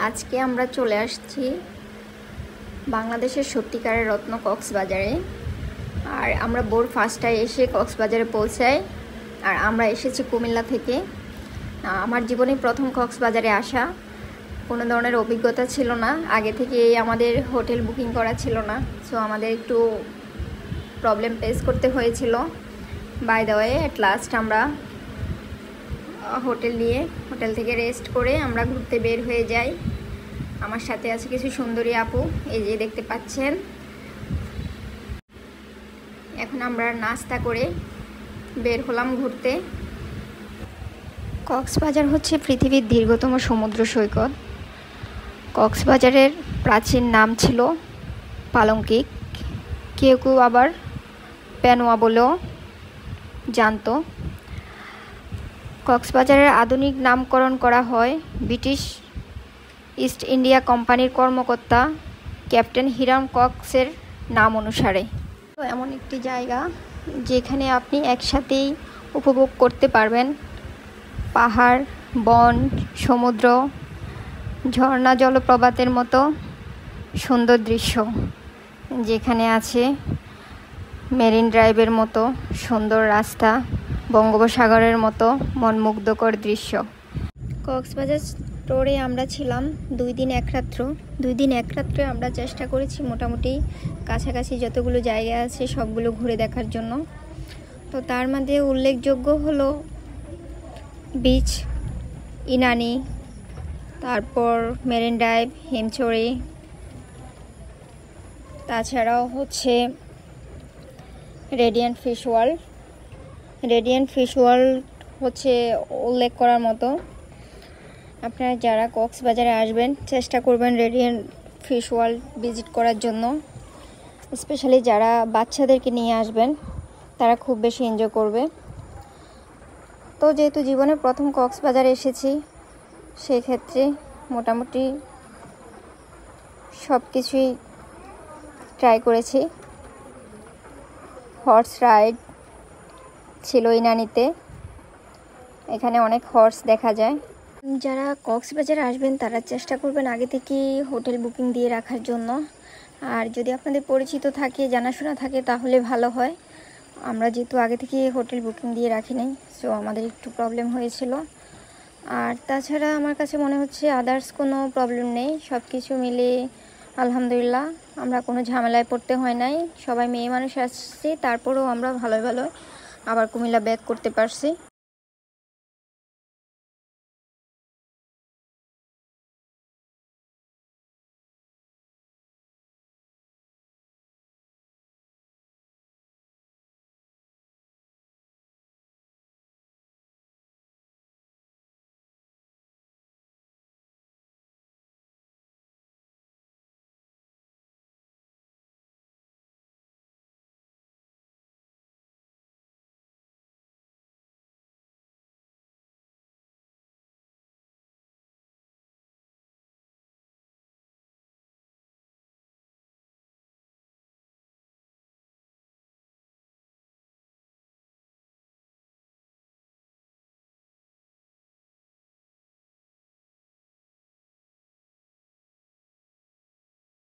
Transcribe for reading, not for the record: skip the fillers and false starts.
আজকে আমরা চলে আসছি বাংলাদেশের সত্যিকারের রত্ন কক্সবাজারে। আর আমরা ভোর 5টায় এসে কক্সবাজারে পৌঁছাই। আর আমরা এসেছি কুমিল্লা থেকে। আমার জীবনে প্রথম কক্সবাজারে আসা, কোনো ধরনের অভিজ্ঞতা ছিল না, আগে থেকে আমাদের হোটেল বুকিং করা ছিল না, সো আমাদের একটু প্রবলেম ফেস করতে হয়েছিল। By the way at last আমরা হোটেল থেকে রেস্ট করে আমরা ঘুরতে বের হয়ে যাই। আমার সাথে আছে কিছু সুন্দরী আপু, এই যে দেখতে পাচ্ছেন। এখন আমরা নাস্তা করে বের হলাম ঘুরতে। কক্সবাজার হচ্ছে পৃথিবীর দীর্ঘতম সমুদ্র সৈকত। কক্সবাজারের প্রাচীন নাম ছিল পালঙ্কিক, কেউ কেউ আবার পেনোয়া বলেও জানত। কক্সবাজারের আধুনিক নামকরণ করা হয় ব্রিটিশ ইস্ট ইন্ডিয়া কোম্পানির কর্মকর্তা ক্যাপ্টেন হিরাম কক্সের নাম অনুসারে। তো এমন একটি জায়গা যেখানে আপনি একসাথেই উপভোগ করতে পারবেন পাহাড়, বন, সমুদ্র, ঝর্ণা, জলপ্রপাতের মতো সুন্দর দৃশ্য। যেখানে আছে মেরিন ড্রাইভের মতো সুন্দর রাস্তা, বঙ্গোপসাগরের মতো মনমুগ্ধকর দৃশ্য। কক্সবাজার টোরে আমরা ছিলাম 2 দিন 1 রাত্র। 2 দিন 1 রাত্রে আমরা চেষ্টা করেছি মোটামুটি কাছাকাছি যতগুলো জায়গা আছে সবগুলো ঘুরে দেখার জন্য। তো তার মধ্যে উল্লেখযোগ্য হলো বিচ, ইনানি, তারপর মেরিন ড্রাইভ, হিমছড়ি, তাছাড়াও হচ্ছে radiant fish world. Radiant fish world হচ্ছে উল্লেখ করার মতো। আপনারা যারা কক্সবাজারে আসবেন চেষ্টা করবেন রেডিয়েন্ট ফিশ ওয়ার্ল্ড ভিজিট করার জন্য। স্পেশালি যারা বাচ্চাদেরকে নিয়ে আসবেন তারা খুব বেশি এনজয় করবে। তো যেহেতু জীবনে প্রথম কক্সবাজারে এসেছি, সেই ক্ষেত্রে মোটামুটি সব কিছুই ট্রাই করেছি। হর্স রাইড ছিল ইনানিতে, এখানে অনেক হর্স দেখা যায়। যারা কক্সবাজারে আসবেন তারা চেষ্টা করবেন আগে থেকেই হোটেল বুকিং দিয়ে রাখার জন্য। আর যদি আপনাদের পরিচিত থাকে, জানাশোনা থাকে তাহলে ভালো হয়। আমরা যেহেতু আগে থেকে হোটেল বুকিং দিয়ে রাখি নাই, সো আমাদের একটু প্রবলেম হয়েছিল। আর তাছাড়া আমার কাছে মনে হচ্ছে আদার্স কোনো প্রবলেম নেই, সব কিছু মিলে আলহামদুলিল্লাহ আমরা কোনো ঝামেলায় পড়তে হয় নাই। সবাই মেয়ে মানুষ আসছি, তারপরেও আমরা ভালো আবার কুমিল্লা ব্যাক করতে পারছি।